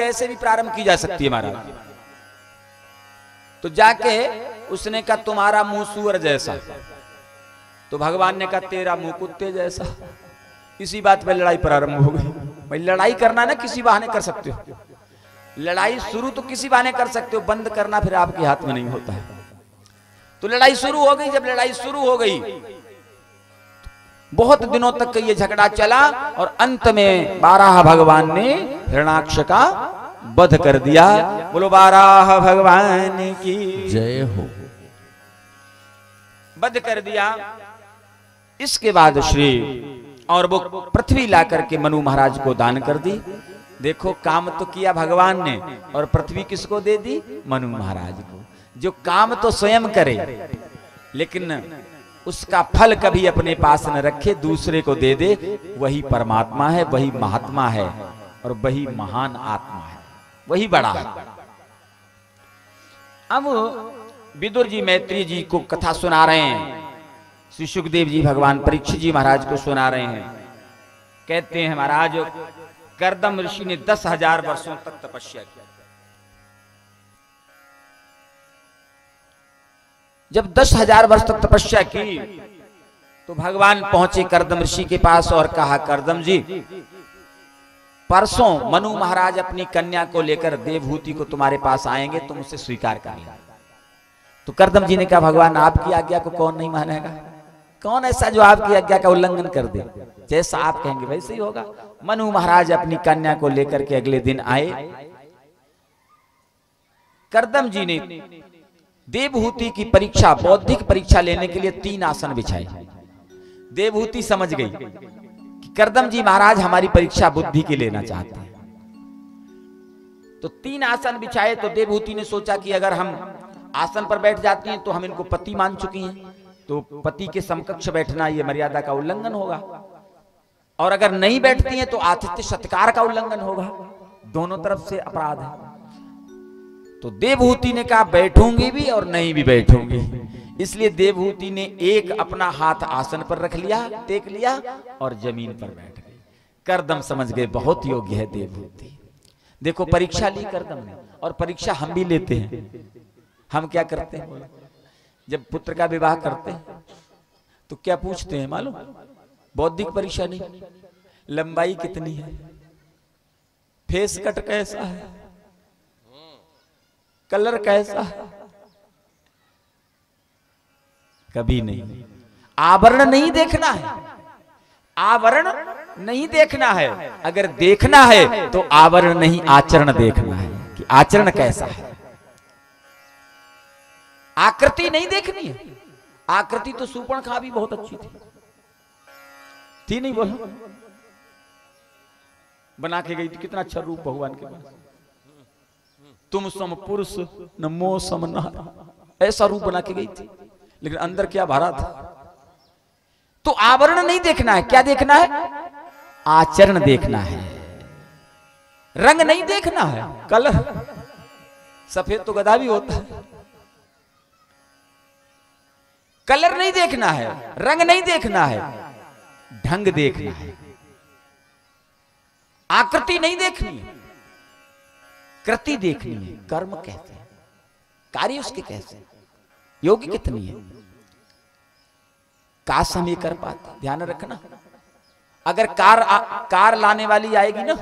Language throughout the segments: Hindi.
कैसे भी प्रारंभ की जा सकती है महाराज। तो जाके उसने कहा तुम्हारा मुंह सूअर जैसा, तो भगवान ने कहा तेरा मुंह कुत्ते जैसा। इसी बात पर लड़ाई प्रारंभ हो गई। भाई लड़ाई करना ना किसी बहाने कर सकते हो, लड़ाई शुरू तो किसी बहाने कर सकते हो, बंद करना फिर आपके हाथ में नहीं होता है। तो लड़ाई शुरू हो गई। जब लड़ाई शुरू हो गई बहुत दिनों तक ये झगड़ा चला और अंत में बाराह भगवान ने हिरणाक्ष का वध कर दिया। बोलो बाराह भगवान की जय हो। वध कर दिया। इसके बाद श्री और वो पृथ्वी ला करके मनु महाराज को दान कर दी। देखो काम तो किया भगवान ने और पृथ्वी किसको दे दी? मनु महाराज को। जो काम तो स्वयं करे लेकिन उसका फल कभी अपने पास न रखे, दूसरे को दे दे, वही परमात्मा है, वही महात्मा है और वही महान आत्मा है, वही बड़ा है। अब विदुर जी मैत्री जी को कथा सुना रहे हैं। श्री सुखदेव जी भगवान परीक्षित जी महाराज को सुना रहे हैं। कहते हैं महाराज कर्दम ऋषि ने 10,000 वर्षों तक तपस्या की। जब 10,000 वर्ष तक तपस्या की तो भगवान पहुंचे कर्दम ऋषि के पास और कहा कर्दम जी परसों मनु महाराज अपनी कन्या को लेकर देवहूति को तुम्हारे पास आएंगे, तुम उसे स्वीकार कर लेना। तो कर्दम जी ने कहा भगवान आपकी आज्ञा को कौन नहीं मानेगा, कौन ऐसा जो आपकी आज्ञा का उल्लंघन कर दे, जैसा आप कहेंगे वैसे ही होगा। मनु महाराज अपनी कन्या को लेकर के अगले दिन आए। कर्दम जी ने देवहूति की परीक्षा, बौद्धिक परीक्षा लेने के लिए 3 आसन बिछाए। देवहूति समझ गई कि कर्दम जी महाराज हमारी परीक्षा बुद्धि की लेना चाहते हैं, तो 3 आसन बिछाए। तो देवहूति ने सोचा कि अगर हम आसन पर बैठ जाती हैं तो हम इनको पति मान चुकी हैं, तो पति के समकक्ष बैठना ये मर्यादा का उल्लंघन होगा, और अगर नहीं बैठती हैं तो आतिथ्य सत्कार का उल्लंघन होगा, दोनों तरफ से अपराध है। तो देवहूति ने कहा बैठूंगी भी और नहीं भी बैठूंगी। इसलिए देवहूति ने एक अपना हाथ आसन पर रख लिया, टेक लिया और जमीन पर बैठ गई। कर्दम समझ गए बहुत योग्य है देवहूति। देखो परीक्षा ली कर्दम ने, और परीक्षा हम भी लेते हैं। हम क्या करते हैं जब पुत्र का विवाह करते हैं तो क्या पूछते हैं मालूम? बौद्धिक परीक्षा नहीं, लंबाई कितनी है, फेस कट कैसा है, कलर कैसा है, कभी नहीं। आवरण नहीं देखना है, आवरण नहीं देखना है। अगर देखना है तो आवरण नहीं आचरण देखना है कि आचरण कैसा है। आकृति नहीं देखनी है। आकृति तो सूर्पणखा भी बहुत अच्छी थी नहीं? बोलो बना के गई थी, कितना अच्छा रूप भगवान के पास। तुम सम पुरुष न मोह सम नार, ऐसा रूप बना के गई थी, लेकिन अंदर क्या भरा था। तो आवरण नहीं देखना है, क्या देखना है? आचरण देखना है। रंग नहीं देखना है, कलर। सफेद तो गधा भी होता है। कलर नहीं देखना है, रंग नहीं देखना है, ढंग देखना है। आकृति नहीं देखनी है, कृति देखनी है। कर्म कैसे है, कार्य उसके कैसे है, योगी कितनी है। काश हम ये कर पाते। ध्यान रखना, अगर कार लाने वाली आएगी ना,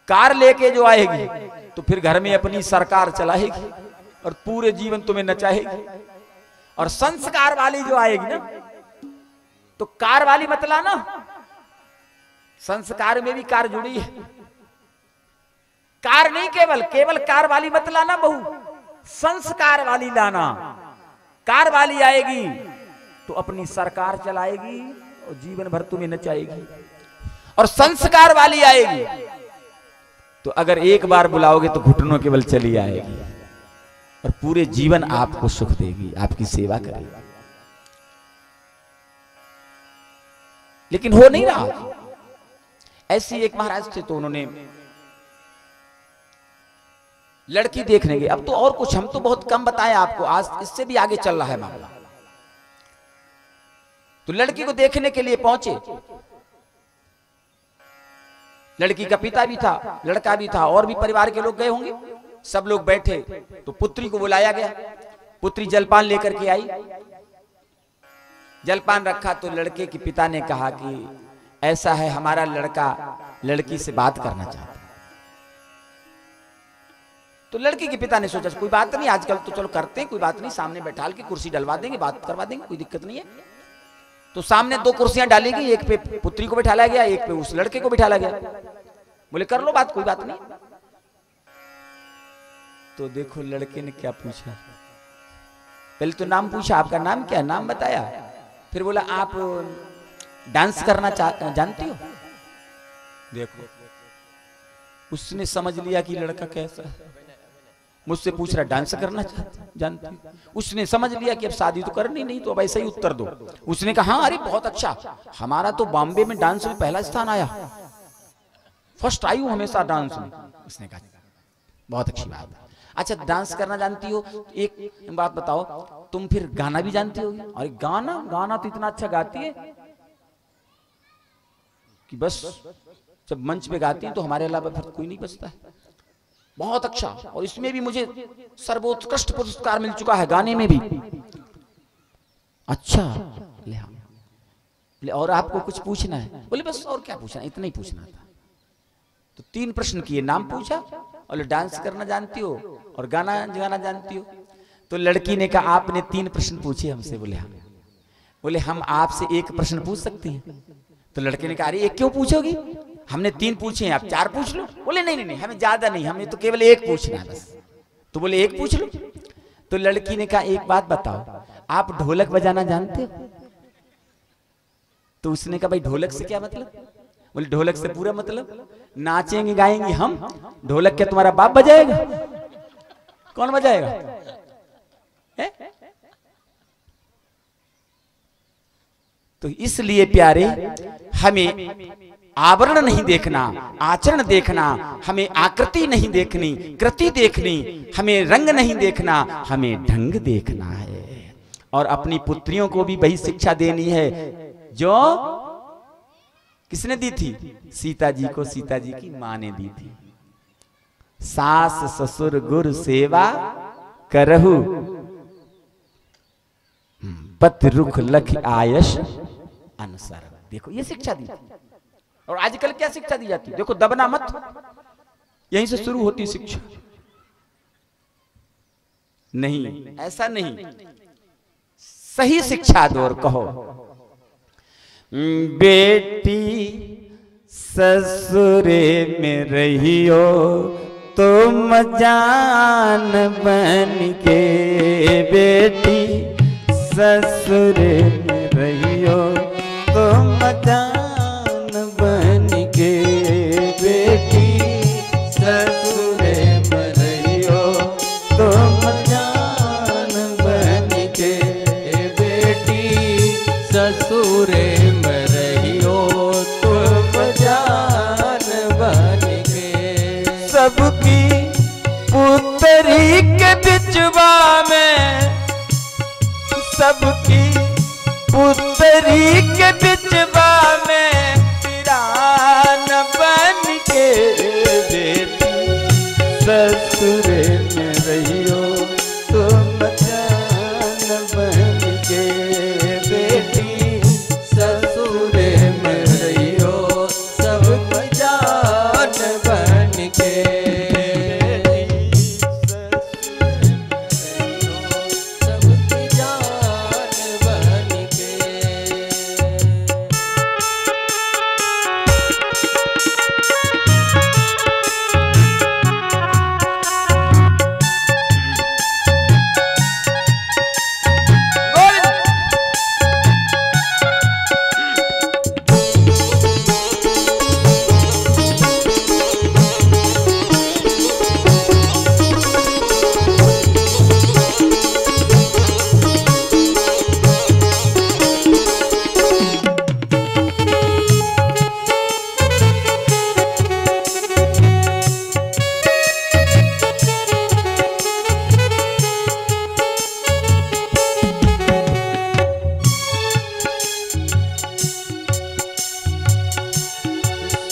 कार लेके जो आएगी तो फिर घर में अपनी सरकार चलाएगी और पूरे जीवन तुम्हें नचाएगी। और संस्कार वाली जो आएगी ना, तो कार वाली मत लाना, संस्कार में भी कार जुड़ी है। कार नहीं केवल कार वाली मत लाना बहू, संस्कार वाली लाना। कार वाली आएगी तो अपनी सरकार चलाएगी और जीवन भर तुम्हें नचाएगी। और संस्कार वाली आएगी तो अगर एक बार बुलाओगे तो घुटनों के बल चली आएगी और पूरे जीवन आपको सुख देगी, आपकी सेवा करेगी। लेकिन हो नहीं रहा। ऐसी एक महाराज थे तो उन्होंने लड़की देखने गए। अब तो और कुछ हम तो बहुत कम बताएं आपको, आज इससे भी आगे चल रहा है मामला। तो लड़की को देखने के लिए पहुंचे लड़की का पिता भी था, लड़का भी था, और भी परिवार के लोग गए होंगे। सब लोग बैठे तो पुत्री को बुलाया गया। पुत्री जलपान लेकर के आई। जलपान रखा तो लड़के के पिता ने कहा कि ऐसा है, हमारा लड़का लड़की से बात करना चाहता है। तो लड़के के पिता ने सोचा कोई बात नहीं, आजकल तो चलो करते हैं, कोई बात नहीं, सामने बैठा के कुर्सी डलवा देंगे, बात करवा देंगे, कोई दिक्कत नहीं है। तो सामने 2 कुर्सियां डाली गई, एक पे पुत्री को बिठाया गया, एक पे उस लड़के को बिठाया गया। बोले कर लो बात, कोई बात नहीं। तो देखो लड़के ने क्या पूछा, पहले तो नाम पूछा, आपका नाम क्या है, नाम बताया। फिर बोला आप डांस करना जानती हो। देखो उसने समझ लिया कि लड़का कैसा है, मुझसे पूछ रहा डांस करना जानती हो। उसने समझ लिया कि अब शादी तो करनी नहीं, तो अब ऐसा ही उत्तर दो। उसने कहा हाँ, अरे बहुत अच्छा, हमारा तो बॉम्बे में डांस में पहला स्थान आया, फर्स्ट आई हूं हमेशा डांस में। उसने कहा बहुत अच्छी बात है, अच्छा डांस करना जानती हो, एक बात बताओ, तुम फिर गाना भी जानती होगी। अरे गाना, गाना तो इतना अच्छा गाती है कि बस जब मंच पे गाती है तो हमारे अलावा फिर कोई नहीं बचता है। बहुत अच्छा, और इसमें भी मुझे सर्वोत्कृष्ट पुरस्कार मिल चुका है, गाने में भी। अच्छा ले और आपको कुछ पूछना है। बोले बस और क्या पूछना, इतना ही पूछना था। तो 3 प्रश्न किए, नाम पूछा और डांस करना जानती हो और गाना गाना जानती हो। तो लड़की ने कहा आपने 3 प्रश्न पूछे हमसे। बोले हाँ। बोले हम आपसे 1 प्रश्न पूछ सकते हैं। तो लड़के ने कहा अरे 1 क्यों पूछोगी, हमने 3 पूछे हैं, आप 4 पूछ लो। बोले नहीं नहीं, हमें ज्यादा नहीं, हमें तो केवल 1 पूछना है बस। तो बोले 1 पूछ लो। तो लड़की ने कहा एक बात बताओ, आप ढोलक बजाना जानते हो। तो उसने कहा भाई ढोलक से क्या मतलब। बोले ढोलक से पूरा मतलब, नाचेंगे गाएंगे हम, ढोलक क्या तुम्हारा बाप बजाएगा, कौन बजाएगा है? तो इसलिए प्यारे हमें आवरण नहीं देखना, आचरण देखना, हमें आकृति नहीं देखनी, कृति देखनी, हमें रंग नहीं देखना, हमें ढंग देखना है। और अपनी पुत्रियों को भी वही शिक्षा देनी है जो किसने दी थी, सीता जी को सीता जी की मां ने दी थी। सास ससुर गुरु सेवा करहु, पति रुख लख आयश अनुसार। देखो ये शिक्षा दी थी। और आजकल क्या शिक्षा दी जाती है, देखो दबना मत, यहीं से शुरू होती शिक्षा। नहीं ऐसा नहीं, सही शिक्षा दो और कहो बेटी ससुरे में रहियो तुम जान बन के, बेटी ससुरे में रहियो तुम जान बन के, बेटी ससुरे में रहियो तुम जान बन के, बेटी ससुरे में रहियो तुम जान बन के। सबकी पुत्री के बिचवा में, सबकी पुत्री के बिचवा में पिरान बन के, बेटी ससुरे में रहियो तुम जान बन के, बेटी ससुरे में रहियो सब जान बन के,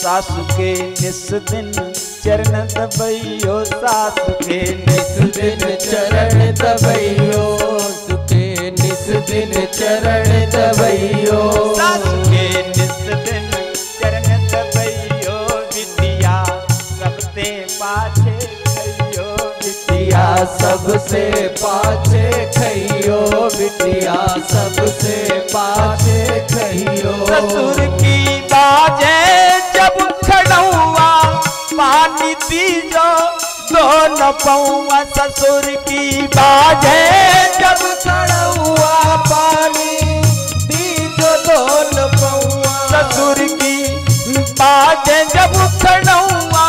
सासु के निस दिन चरण दबैयो, सासु के निस दिन चरण दबैयो, सुखे निस दिन चरण दबैयो, सासु के निस दिन चरण दबैयो, बिटिया सबसे पाछे खइयो, बिटिया सबसे पाछे खइयो, बिटिया सबसे पाछे खइयो। ससुर की बाजे जब खड़ौआ पानी दीजो दोनों पौआ, ससुर की बाजे जब खड़ौआ पानी दीजो दोनों पौआ, ससुर की बाजे जब खड़ौआ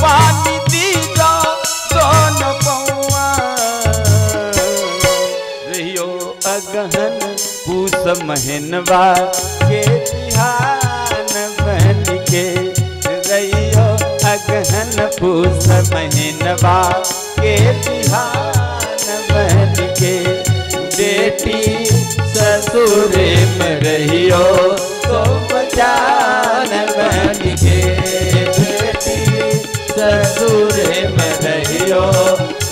पानी दीजो दोनों पौआ, रहियो अगहन पूस महीनवा के बिहान बन के, रहियो अगहन पूस महीनवा के बिहान बन के, बेटी ससुरे में रहियो तो जान बन के, बेटी ससुरे में रहियो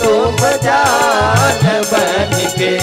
तो जान बन के।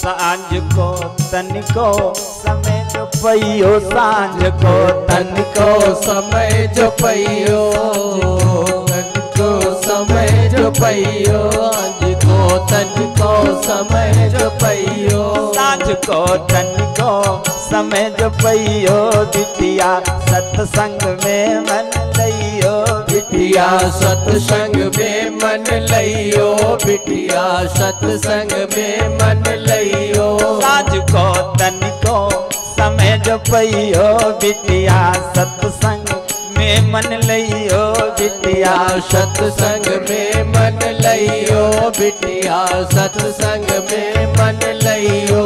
सांझ को तनिको समय जो पइयो, सांझ को तनिको समय जो पइयो, तनिको समय जो पइयो, आज को तनिको समय जो पइयो, सांझ को तनिको समय जो पइयो, बिटिया सत्संग में मन लइयो, बिटिया सत्संग में मन लइयो, बिटिया सत्संग में मन लइयो, सांझ को तनिको समय जो पइयो, बिटिया सत्संग में मन लइयो, बिटिया सत्संग में मन लइयो, बिटिया सत्संग में मन लइयो।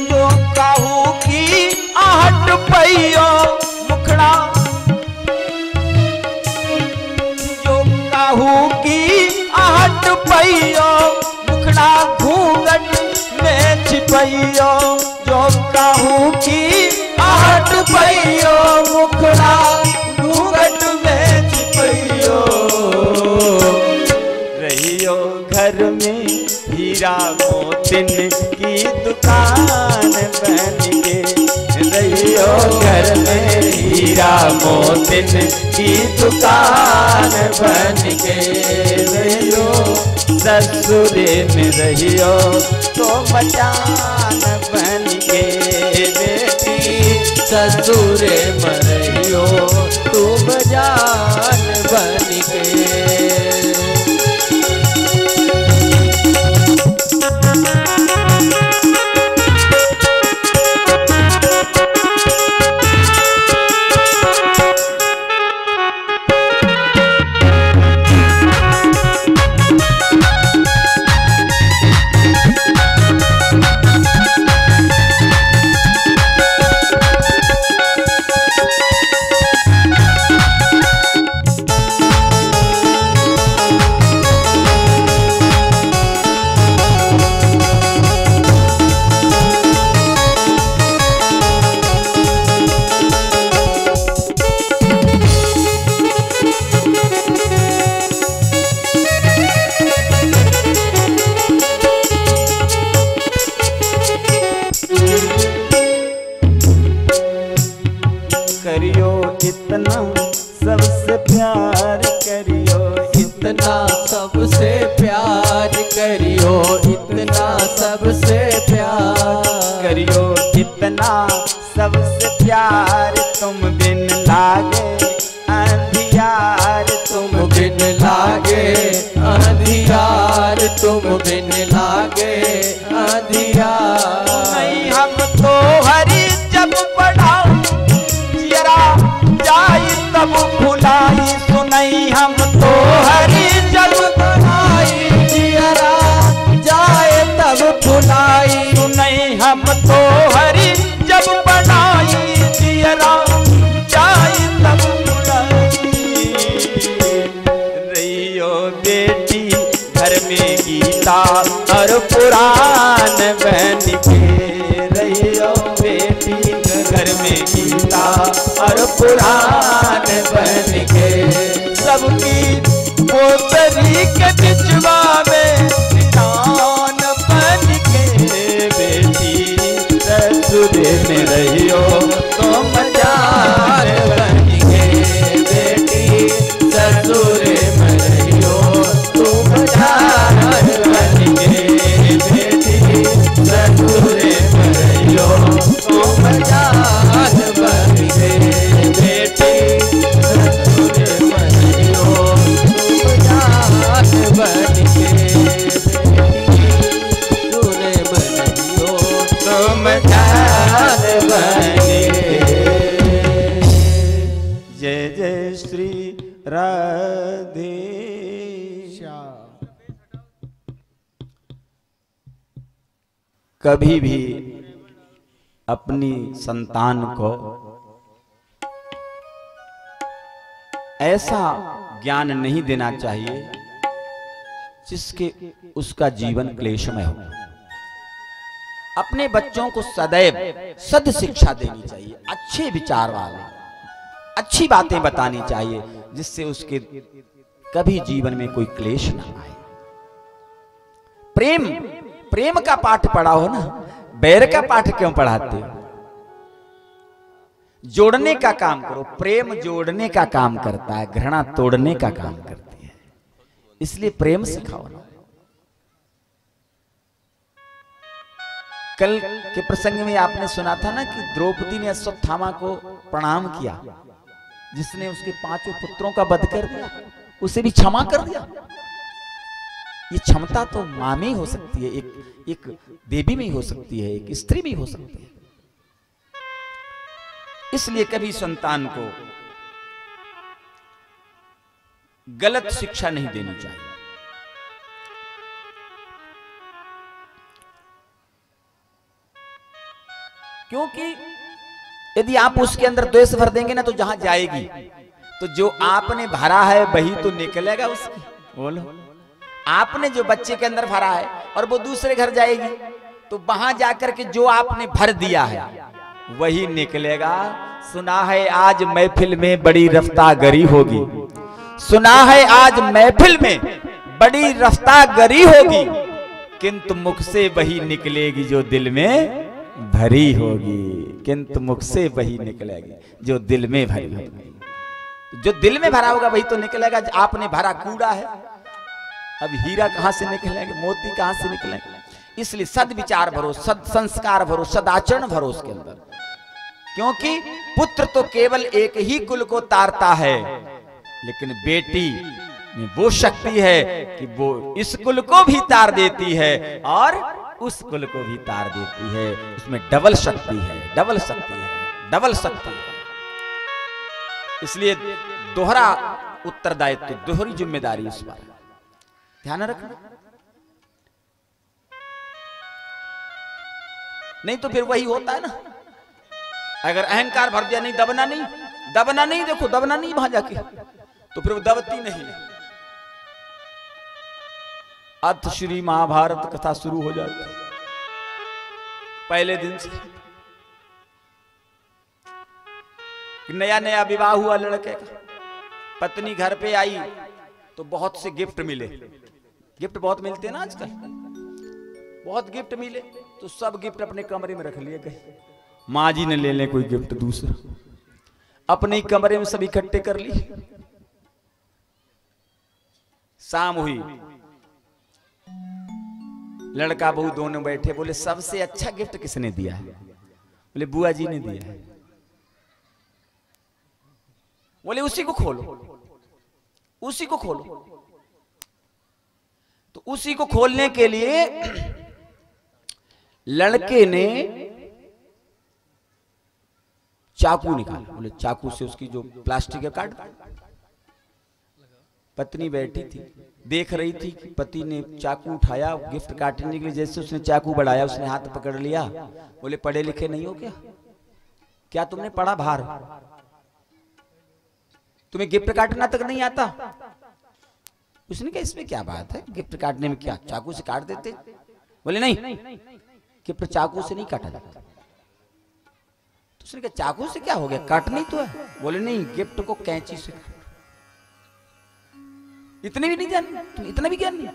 जो काहू की आहट पइयो मुखड़ा, जो काहू की आहट पइयो मुखड़ा घूंघट में छिपइयो, जो काहू की आहट पइयो मुखड़ा घूंघट में छिपइयो, रहियो घर में हीरा मोतिन की दुकान बन के, रहियो घर में हीरा मोतिन की दुकान बन के, रहियो ससुरे में रहियो तो मचान बन के, बेटी ससुरे में रहियो तुम जान बन के। करियो इतना सबसे प्यार करियो, इतना सबसे प्यार करियो, इतना सबसे प्यार करियो इतना लागे अंधियार। नहीं हम तो हरी जब पढ़ाऊं जियरा जाई तब भुलाई, सुनई हम तो हरी जब बनाई जियरा जाए तब भुलाई। सुनई हम तो हरी जब बनाई जियरा जाई तब भुलाई। रहियो बेटी घर में गीता और पुराण बन के, रहियो बेटी घर में गीता और पुराण बन के, सबकी पोतरी के बिचवा में निशान बन के, बेटी ससुर में रहियो तो मजार बन के, बेटी ससुर में रहियो तो मजार बन के, बेटी ससुर में रहियो तो मजार बन के, बेटी ससुर में रहियो तो मजार बन के, सुने मनइयो तो मजार बन के। जय जय श्री राधे श्याम। कभी भी अपनी संतान को ऐसा ज्ञान नहीं देना चाहिए जिसके उसका जीवन क्लेशमय हो। अपने बच्चों को सदैव सद शिक्षा देनी चाहिए, अच्छे विचार वाले, अच्छी बातें बतानी चाहिए जिससे उसके कभी जीवन में कोई क्लेश ना आए। प्रेम प्रेम का पाठ पढ़ाओ ना, बैर का पाठ क्यों पढ़ाते हो? जोड़ने का काम करो। प्रेम जोड़ने का काम करता है, घृणा तोड़ने का काम करती है, इसलिए प्रेम सिखाओ ना। कल के प्रसंग में आपने सुना था ना कि द्रौपदी ने अश्वत्थामा को प्रणाम किया, जिसने उसके 5 पुत्रों का वध कर दिया उसे भी क्षमा कर दिया। ये क्षमता तो मां में ही हो सकती है, एक देवी में ही हो सकती है, एक स्त्री भी हो सकती है। इसलिए कभी संतान को गलत शिक्षा नहीं देनी चाहिए। क्योंकि यदि आप उसके अंदर द्वेष भर देंगे ना तो जहां जाएगी, तो जो आपने भरा है वही तो निकलेगा उसकी। बोलो, आपने जो बच्चे के अंदर भरा है और वो दूसरे घर जाएगी तो वहां जाकर के जो आपने भर दिया है वही निकलेगा। सुना है आज महफिल में बड़ी रफ्तागरी होगी, सुना है आज महफिल में बड़ी रफ्तागरी होगी, किंतु मुख से वही निकलेगी जो दिल में भरी होगी, किंतु मुख से वही निकलेगी जो दिल में भरी होगी। जो दिल में भरा होगा वही तो निकलेगा। आपने भरा कूड़ा है, अब हीरा कहां से निकलेंगे, मोती कहां से निकलेंगे। इसलिए सद विचार भरो, सद संस्कार भरो, सदाचरण भरो उसके अंदर। क्योंकि पुत्र तो केवल एक ही कुल को तारता है, लेकिन बेटी में वो शक्ति है कि वो इस कुल को भी तार देती है और उस कुल को भी तार देती है। उसमें डबल शक्ति है, डबल शक्ति है, डबल शक्ति है। इसलिए दोहरा उत्तरदायित्व, दोहरी जिम्मेदारी इस पर ध्यान रखना। नहीं तो फिर वही होता है ना, अगर अहंकार भर दिया, नहीं दबना नहीं, दबना नहीं, देखो दबना नहीं वहां जाके, तो फिर वो दबती नहीं। अथ श्री महाभारत कथा शुरू हो जाती है पहले दिन से। नया नया विवाह हुआ लड़के का, पत्नी घर पे आई तो बहुत से गिफ्ट मिले। गिफ्ट बहुत मिलते हैं ना आजकल, बहुत गिफ्ट मिले तो सब गिफ्ट अपने कमरे में रख लिए गए। माँ जी ने ले ले कोई गिफ्ट दूसरा, अपने ही कमरे में सब इकट्ठे कर ली। शाम हुई, लड़का बहू दोनों बैठे, बोले सबसे अच्छा गिफ्ट किसने दिया है? बोले बुआ जी ने दिया है। बोले उसी को खोलो, उसी को खोलो। तो उसी को खोलने के लिए लड़के ने चाकू निकाला। बोले चाकू से उसकी जो प्लास्टिक है काट। पत्नी बैठी थी, देख रही थी कि पति ने चाकू उठाया गिफ्ट काटने के लिए। जैसे उसने चाकू बढ़ाया, उसने हाथ पकड़ लिया। बोले पढ़े लिखे नहीं हो क्या? क्या तुमने पढ़ा बाहर? तुम्हें गिफ्ट काटना तक नहीं आता? उसने कहा इसमें क्या बात है, गिफ्ट काटने में क्या, चाकू से काट देते। बोले नहीं, गिफ्ट चाकू से नहीं काटा जाता। तो उसने कहा चाकू से क्या हो गया, काटनी तो है। बोले नहीं, गिफ्ट को कैंची से। इतने भी नहीं जान, तुम इतना भी ज्ञान नहीं।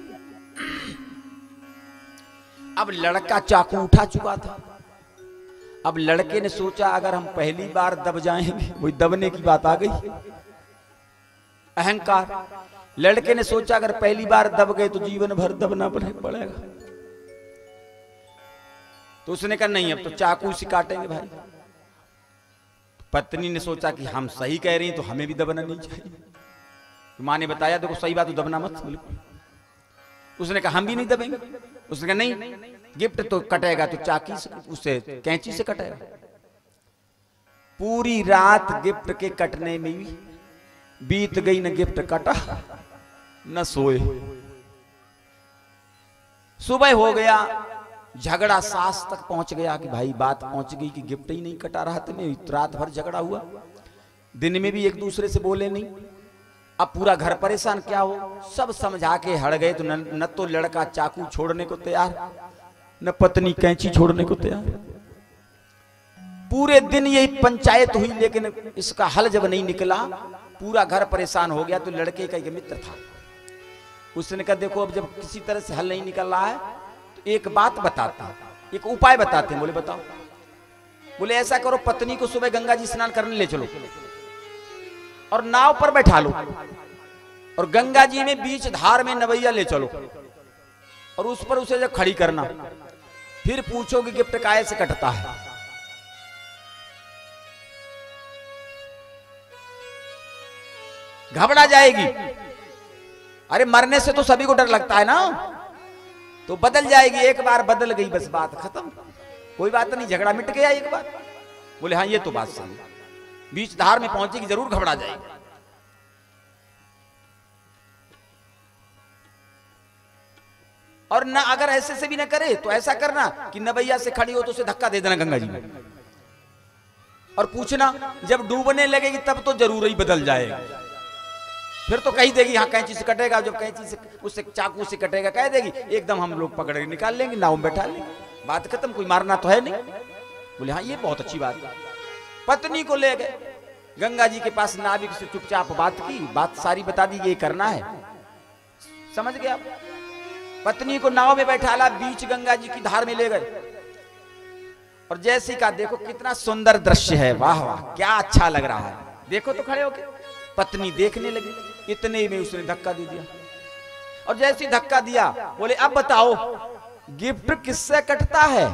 अब लड़का चाकू उठा चुका था। अब लड़के ने सोचा अगर हम पहली बार दब जाएंगे, वही दबने की बात आ गई, अहंकार। लड़के ने सोचा अगर पहली बार दब गए तो जीवन भर दबना पड़ेगा। तो उसने कहा नहीं, अब तो चाकू से काटेंगे भाई। पत्नी ने सोचा कि हम सही कह रही हैं तो हमें भी दबना नहीं चाहिए। माँ ने बताया देखो सही बात, तो दबना मत। उसने कहा हम भी नहीं दबेंगे। उसने कहा नहीं, गिफ्ट तो कटेगा तो चाकी से, उससे कैंची से कटेगा। पूरी रात गिफ्ट के कटने में भी बीत गई, न गिफ्ट कटा न सोए। सुबह हो गया, झगड़ा सास तक पहुंच गया कि भाई बात पहुंच गई कि गिफ्ट ही नहीं कटा रहा था। मैं रात भर झगड़ा हुआ, दिन में भी एक दूसरे से बोले नहीं। अब पूरा घर परेशान, क्या हो। सब समझा के हट गए। तो न तो लड़का चाकू छोड़ने को तैयार, न पत्नी कैंची छोड़ने को तैयार। पूरे दिन यही पंचायत हुई, लेकिन इसका हल जब नहीं निकला, पूरा घर परेशान हो गया। तो लड़के का एक मित्र था, उसने कहा देखो अब जब किसी तरह से हल नहीं निकल रहा है तो एक बात बताता, एक उपाय बताते हैं। बोले बताओ। बोले ऐसा करो, पत्नी को सुबह गंगा जी स्नान करने ले चलो और नाव पर बैठा लो, और गंगा जी में बीच धार में नवैया ले चलो, और उस पर उसे जब खड़ी करना, फिर पूछो कि गिफ्ट काहे से कटता है। घबरा जाएगी। अरे मरने से तो सभी को डर लगता है ना, तो बदल जाएगी। एक बार बदल गई बस बात खत्म, कोई बात नहीं, झगड़ा मिट गया एक बार। बोले हाँ ये तो बात सही, बीच धार में पहुंचेगी जरूर घबरा जाएगी। और ना अगर ऐसे से भी ना करे तो ऐसा करना कि नवैया से खड़ी हो तो उसे धक्का दे देना गंगा जी में, और पूछना जब डूबने लगेगी तब तो जरूर ही बदल जाएगा। फिर तो कही देगी हाँ कैंची से कटेगा, जब कैंची से उससे चाकू से कटेगा कह देगी, एकदम हम लोग पकड़ के निकाल लेंगे, नाव में बैठा लेंगे, बात खत्म, कोई मारना तो है नहीं। बोले हाँ ये बहुत अच्छी बात है। पत्नी को ले गए गंगा जी के पास, नाविक से चुपचाप बात की, बात सारी बता दी, ये करना है, समझ गया। पत्नी को नाव में बैठाला, बीच गंगा जी की धार में ले गए, और जैसे का देखो कितना सुंदर दृश्य है, वाह वाह क्या अच्छा लग रहा है, देखो तो खड़े होके। पत्नी देखने लगी, इतने में उसने धक्का दे दिया, और जैसे धक्का दिया बोले अब बताओ गिफ्ट किससे कटता है।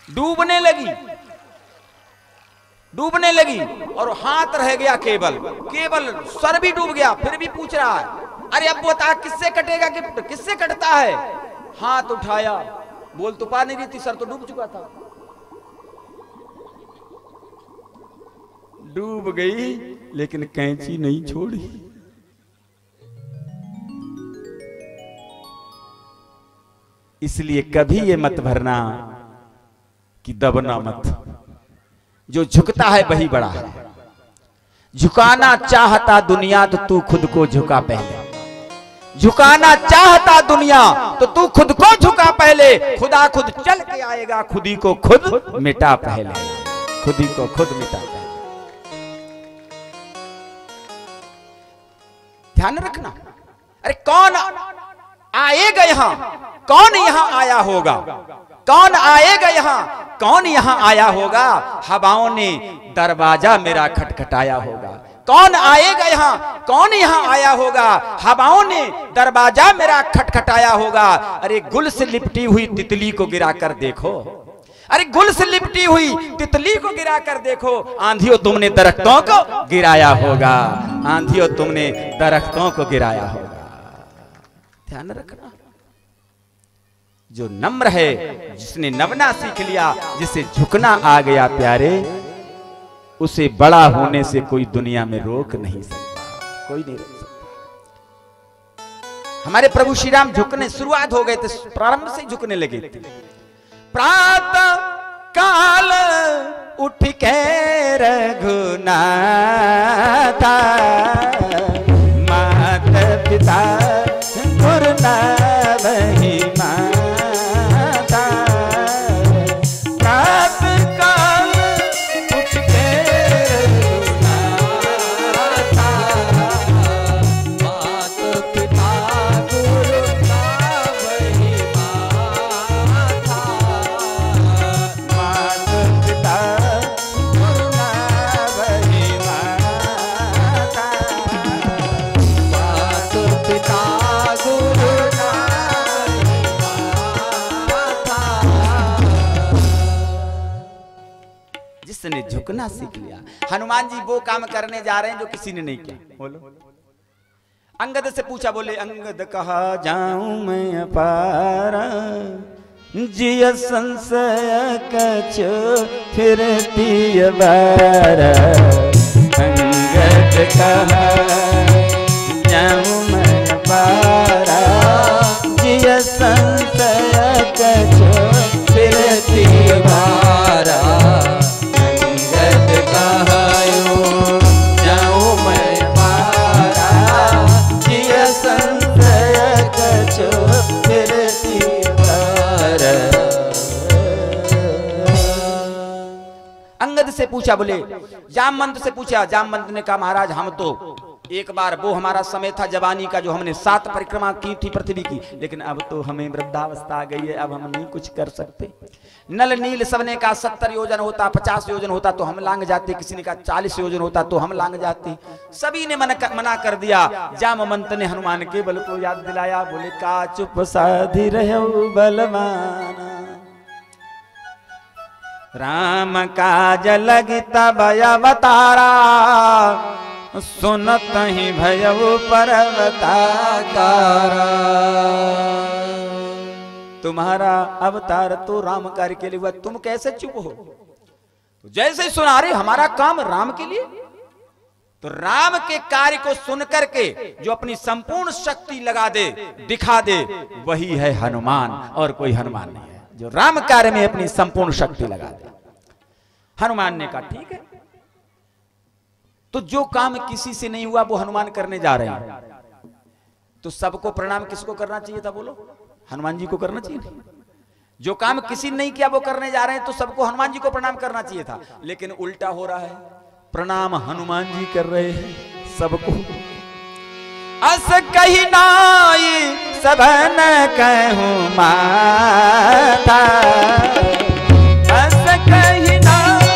डूबने लगी, डूबने लगी, और हाथ रह गया केवल, केवल सर भी डूब गया, फिर भी पूछ रहा है अरे अब बता किससे कटेगा गिफ्ट, किससे कटता है। हाथ उठाया, बोल तो पा नहीं रही थी, सर तो डूब चुका था। डूब गई लेकिन कैंची नहीं छोड़ी। इसलिए कभी ये मत भरना कि दबना मत, जो झुकता है वही बड़ा है। झुकाना चाहता दुनिया तो तू खुद को झुका पहले, झुकाना चाहता दुनिया तो तू खुद को झुका पहले। खुदा खुद चल के आएगा, खुदी को खुद मिटा पहले, खुदी को खुद मिटा पहले। ध्यान रखना। अरे कौन आएगा यहां, कौन यहां आया होगा, कौन आएगा यहां, कौन यहां आया होगा। हवाओं ने दरवाजा मेरा खटखटाया होगा। कौन आएगा यहां, कौन यहां आया होगा। हवाओं ने दरवाजा मेरा खटखटाया होगा। अरे गुल से लिपटी हुई तितली को गिरा कर देखो, अरे गुल से लिपटी हुई तितली को गिरा कर देखो। आंधियों तुमने दरख्तों को गिराया होगा, आंधियों तुमने दरख्तों को गिराया होगा। ध्यान रखना, जो नम्र है, जिसने नवना सीख लिया, जिसे झुकना आ गया प्यारे, उसे बड़ा होने से कोई दुनिया में रोक नहीं सकता, कोई नहीं रोक सकता। हमारे प्रभु श्री राम झुकने शुरुआत हो गए थे, प्रारंभ से झुकने लगे थे। प्रातः काल उठ के रघुनाथा, मात पिता गुरु ना वही माता। प्रातः काल उठ के रघुनाथा, मात पिता गुरु ना वही माता। मात पिता गुरु ना वही माता। मात पिता गुरु ना वही माता। जिसने झुकना सीख लिया। हनुमान जी वो काम करने जा रहे हैं जो किसी ने नहीं किया। बोलो। अंगद से पूछा, बोले अंगद कहा जाऊं मैं अपारा, जिय संशय कछु फिरती अबारा। अंगद कहा जाऊं मैं अपारा, जिय संशय कछु फिरती अबारा। अंगद कहायो जाऊं मैं अपारा, जिय संशय कछु फिरती अबारा। अंगद से पूछा, बोले जामवंत से पूछा। जामवंत ने कहा महाराज हम तो एक बार, वो हमारा समय था जवानी का, जो हमने 7 परिक्रमा की थी पृथ्वी की, लेकिन अब तो हमें वृद्धावस्था आ गई है, अब हम नहीं कुछ कर सकते। नल नील सबने कहा 70 योजन होता, 50 योजन होता तो हम लांग जाते, किसी ने कहा 40 योजन होता तो हम लांग जाते, सभी ने मना कर दिया। जामवंत ने हनुमान के बल को याद दिलाया, बोले का चुप साधी रहो बलवाना, राम काज लगी तब अवतारा, सुनत ही भयउ पर्वताकारा। तुम्हारा अवतार तो राम कार्य के लिए हुआ, तुम कैसे चुप हो? तो जैसे ही सुना रहे हमारा काम राम के लिए, तो राम के कार्य को सुन करके जो अपनी संपूर्ण शक्ति लगा दे, दिखा दे, वही है हनुमान, और कोई हनुमान नहीं है जो राम कार्य में अपनी संपूर्ण शक्ति लगा दे। हनुमान ने कहा ठीक है, तो जो काम किसी से नहीं हुआ वो हनुमान करने जा रहे हैं, तो सबको प्रणाम किसको करना चाहिए था? बोलो, हनुमान जी को करना चाहिए नहीं? जो काम किसी ने नहीं किया वो करने जा रहे हैं, तो सबको हनुमान जी को प्रणाम करना चाहिए था, लेकिन उल्टा हो रहा है, प्रणाम हनुमान जी कर रहे हैं सबको। अस कही नाई सबन कहूं माता, अस कही नाई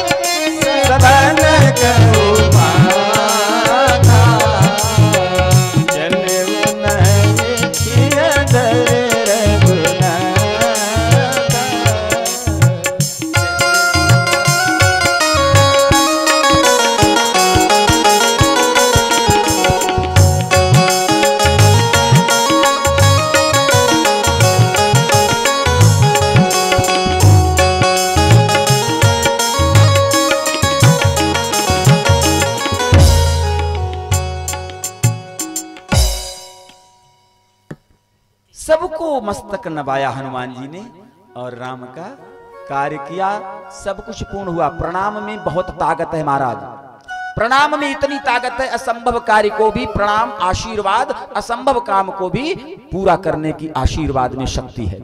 सबन कहूं माता, चले नहीं किया दर रघुनाथा। सबको मस्तक नवाया हनुमान जी ने और राम का कार्य किया, सब कुछ पूर्ण हुआ। प्रणाम में बहुत ताकत है महाराज, प्रणाम में इतनी ताकत है, असंभव कार्य को भी प्रणाम आशीर्वाद, असंभव काम को भी पूरा करने की आशीर्वाद में शक्ति है।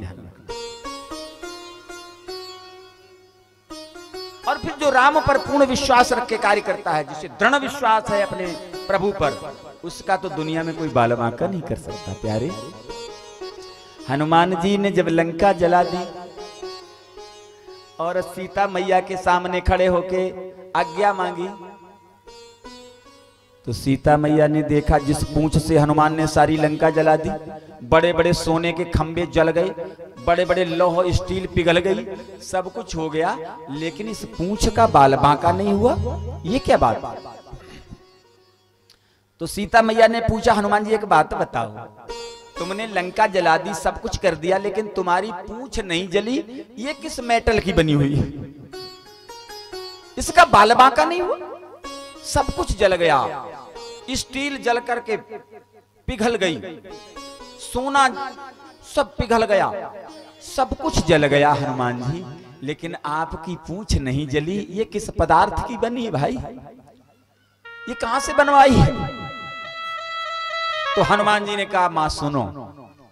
और फिर जो राम पर पूर्ण विश्वास रख के कार्य करता है, जिसे दृढ़ विश्वास है अपने प्रभु पर, उसका तो दुनिया में कोई बाल बांका नहीं कर सकता। प्यारे, हनुमान जी ने जब लंका जला दी और सीता मैया के सामने खड़े होके आज्ञा मांगी, तो सीता मैया ने देखा जिस पूंछ से हनुमान ने सारी लंका जला दी, बड़े बड़े सोने के खंबे जल गए, बड़े बड़े लौह स्टील पिघल गई, सब कुछ हो गया, लेकिन इस पूंछ का बाल बांका नहीं हुआ। ये क्या बात? तो सीता मैया ने पूछा, हनुमान जी एक बात बताओ, तुमने लंका जला दी, सब कुछ कर दिया, लेकिन तुम्हारी पूंछ नहीं जली। ये किस मेटल की बनी हुई है? इसका बाल बांका नहीं हुआ? सब कुछ जल गया, स्टील जल करके पिघल गई, सोना सब पिघल गया, सब कुछ जल गया हनुमान जी, लेकिन आपकी पूंछ नहीं जली। ये किस पदार्थ की बनी है भाई? ये कहां से बनवाई है? तो हनुमान जी ने कहा, मां सुनो,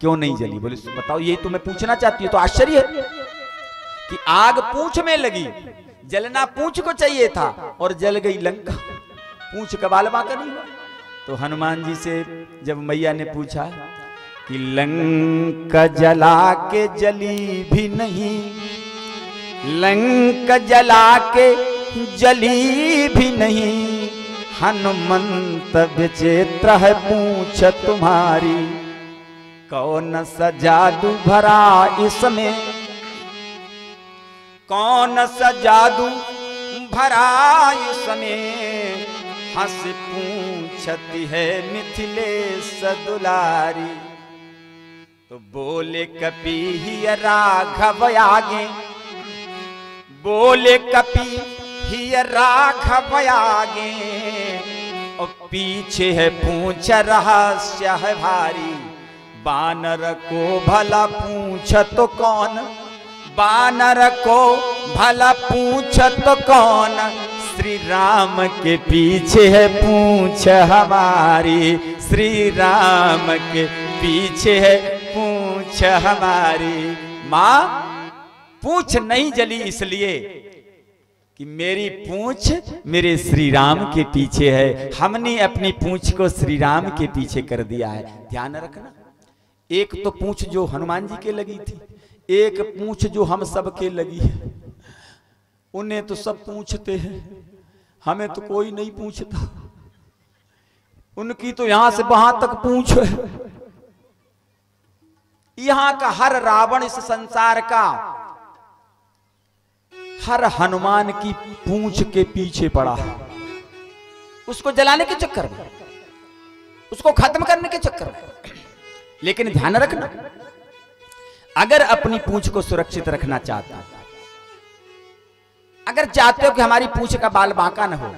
क्यों नहीं जली? बोले बताओ, ये तुम्हें पूछना चाहती हो तो आश्चर्य है कि आग पूंछ में लगी, जलना पूंछ को चाहिए था और जल गई लंका, पूंछ का बाल बांका नहीं हुआ। तो हनुमान जी से जब मैया ने पूछा कि लंका जला के जली भी नहीं, लंका जला के जली भी नहीं, हनुमंत विचित्र है पूंछ तुम्हारी, कौन सा जादू भरा इसमें, कौन सा जादू भरा इसमें, हंस पूछती है मिथिलेश दुलारी। तो बोले कपि ही राघव आगे, बोले कपि ही राघव आगे, और पीछे है पूछ रहस्य है भारी, बानर को भला पूछ तो कौन, बानर को भला पूछ तो कौन, श्री राम के पीछे है पूछ हमारी, श्री राम के पीछे है पूछ हमारी। मां, पूछ नहीं जली इसलिए कि मेरी पूंछ मेरे श्री राम के पीछे है, हमने अपनी पूंछ को श्री राम के पीछे कर दिया है। ध्यान रखना, एक तो पूंछ जो हनुमान जी के लगी थी, एक पूंछ जो हम सब के लगी है। उन्हें तो सब पूछते हैं, हमें तो कोई नहीं पूछता। उनकी तो यहां से वहां तक पूंछ है। यहां का हर रावण, इस संसार का हर हनुमान की पूंछ के पीछे पड़ा है, उसको जलाने के चक्कर में, उसको खत्म करने के चक्कर में। लेकिन ध्यान रखना, अगर अपनी पूंछ को सुरक्षित रखना चाहते हो, अगर चाहते हो कि हमारी पूंछ का बाल बांका न हो,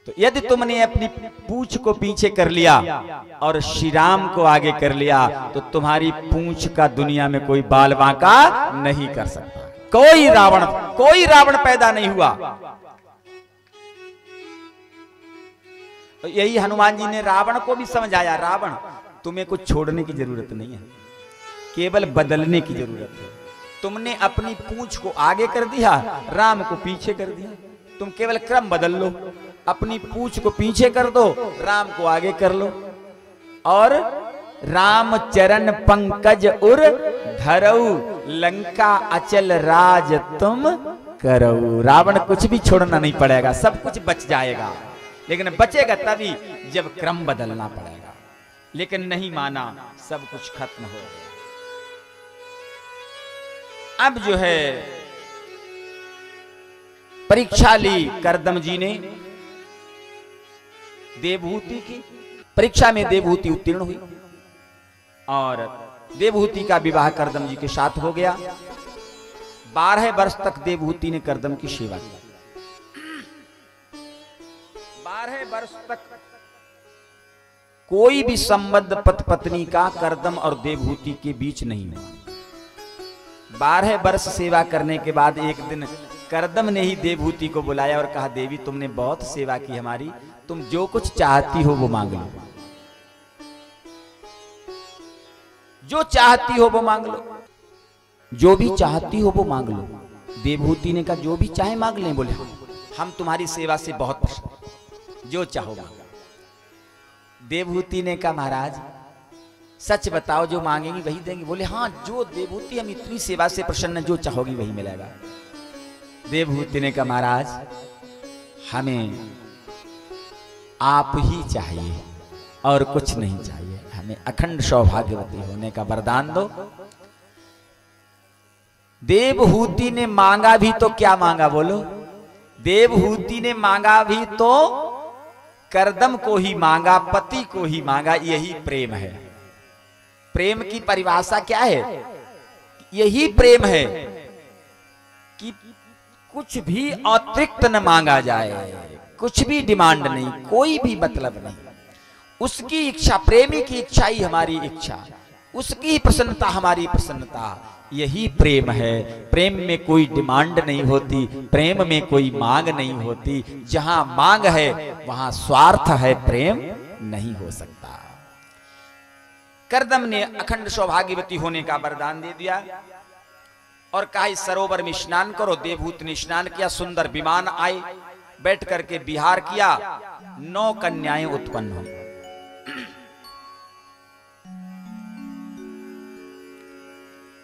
तो यदि तुमने अपनी पूंछ को पीछे कर लिया और श्री राम को आगे कर लिया, तो तुम्हारी पूंछ का दुनिया में कोई बाल बांका नहीं कर सकता। कोई रावण पैदा नहीं हुआ। तो यही हनुमान जी ने रावण को भी समझाया, रावण तुम्हें कुछ छोड़ने की जरूरत नहीं है, केवल बदलने की जरूरत है। तुमने अपनी पूंछ को आगे कर दिया, राम को पीछे कर दिया। तुम केवल क्रम बदल लो, अपनी पूंछ को पीछे कर दो, राम को आगे कर लो। और राम चरण पंकज उर धरऊ, लंका अचल राज तुम करऊ। रावण कुछ भी छोड़ना नहीं पड़ेगा, सब कुछ बच जाएगा, लेकिन बचेगा तभी जब क्रम बदलना पड़ेगा। लेकिन नहीं माना, सब कुछ खत्म हो गया। अब जो है परीक्षा ली करदम जी ने देवहूति की। परीक्षा में देवहूति उत्तीर्ण हुई और देवहूति का विवाह करदम जी के साथ हो गया। 12 वर्ष तक देवहूति ने करदम की सेवा की। 12 वर्ष तक कोई भी संबंध पति पत्नी का करदम और देवहूति के बीच नहीं हुआ। 12 वर्ष सेवा करने के बाद एक दिन करदम ने ही देवहूति को बुलाया और कहा, देवी तुमने बहुत सेवा की हमारी, तुम जो कुछ चाहती हो वो मांग लो, जो चाहती हो वो मांग लो, जो भी चाहती हो वो मांग लो। देवहूति ने कहा, जो भी चाहे मांग लें। बोले हम तुम्हारी सेवा से बहुत प्रसन्न, जो चाहो मांगो। देवहूति ने कहा, महाराज सच बताओ, जो मांगेंगी वही देंगे। बोले हाँ, जो देवहूति हम इतनी सेवा से प्रसन्न, जो चाहोगी वही मिलेगा। देवहूति ने कहा, महाराज हमें आप ही चाहिए और कुछ नहीं चाहिए, हमें अखंड सौभाग्यवती होने का वरदान दो। देवहूति ने मांगा भी तो क्या मांगा बोलो? देवहूति ने मांगा भी तो करदम को ही मांगा, पति को ही मांगा। यही प्रेम है, प्रेम की परिभाषा क्या है? यही प्रेम है कि कुछ भी अतिरिक्त न मांगा जाए, कुछ भी डिमांड नहीं, कोई भी मतलब नहीं। उसकी इच्छा, प्रेमी की इच्छा ही हमारी इच्छा, उसकी प्रसन्नता हमारी प्रसन्नता, यही प्रेम है। प्रेम में कोई डिमांड नहीं होती, प्रेम में कोई मांग नहीं होती। जहां मांग है वहां स्वार्थ है, प्रेम नहीं हो सकता। करदम ने अखंड सौभाग्यवती होने का वरदान दे दिया और कहा इस सरोवर में स्नान करो। देवहूति ने स्नान किया, सुंदर विमान आए, बैठ करके विहार किया, 9 कन्याएं उत्पन्न हुई।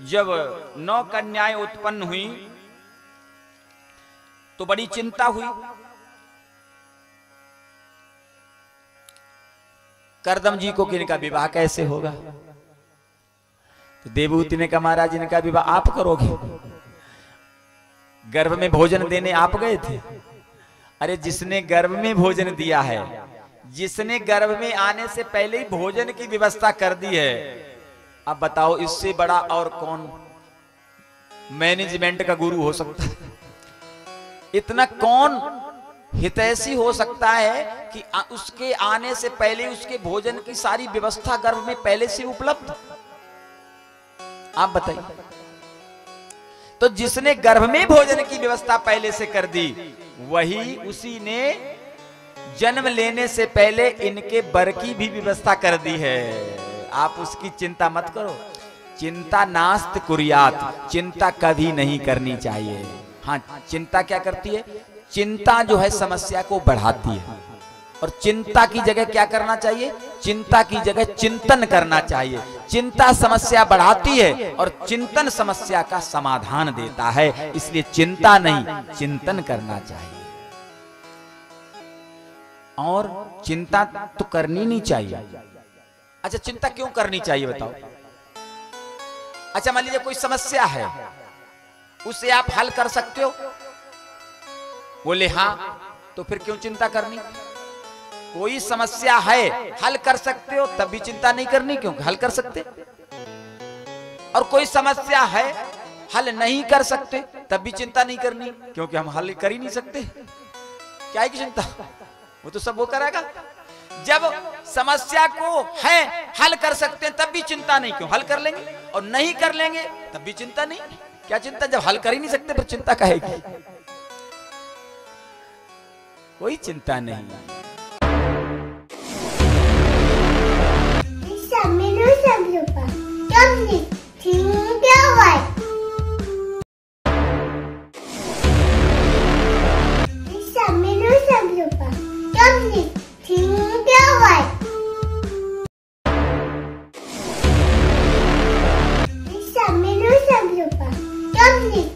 जब 9 कन्याएं उत्पन्न हुई तो बड़ी चिंता हुई। करदम जी को कि इनका विवाह कैसे होगा? तो देवहूति ने कहा महाराज इनका विवाह आप करोगे? गर्भ में भोजन देने आप गए थे? अरे जिसने गर्भ में भोजन दिया है, जिसने गर्भ में आने से पहले ही भोजन की व्यवस्था कर दी है, अब बताओ इससे बड़ा और कौन मैनेजमेंट का गुरु हो सकता है? इतना कौन हितैषी हो सकता है कि उसके आने से पहले उसके भोजन की सारी व्यवस्था गर्भ में पहले से उपलब्ध? आप बताइए। तो जिसने गर्भ में भोजन की व्यवस्था पहले से कर दी, वही उसी ने जन्म लेने से पहले इनके वर की भी व्यवस्था कर दी है। आप उसकी चिंता मत करो। चिंता नास्त कुर्यात, चिंता कभी नहीं करनी चाहिए। हाँ, चिंता क्या करती है? चिंता जो है समस्या को बढ़ाती है, और चिंता की जगह क्या करना चाहिए? चिंता की जगह चिंतन करना चाहिए। चिंता समस्या बढ़ाती है और चिंतन समस्या का समाधान देता है। इसलिए चिंता नहीं, चिंतन करना चाहिए। और चिंता तो करनी नहीं चाहिए। अच्छा, चिंता क्यों करनी चाहिए बताओ? अच्छा, मान लीजिए कोई समस्या है, उसे आप हल कर सकते हो? बोले हाँ, तो फिर क्यों चिंता करनी? कोई समस्या है, हल कर सकते हो, तब भी चिंता नहीं करनी, क्योंकि हल कर सकते। और कोई समस्या है, हल नहीं कर सकते, तब भी चिंता नहीं करनी, क्योंकि हम हल कर ही नहीं सकते। क्या है की चिंता? वो तो सब वो करेगा। जब समस्या को है हल कर सकते हैं तब भी चिंता नहीं, क्यों? हल कर लेंगे। और नहीं कर लेंगे तब भी चिंता नहीं। क्या चिंता? जब हल कर ही नहीं सकते फिर चिंता काहेगी? कोई चिंता नहीं। Come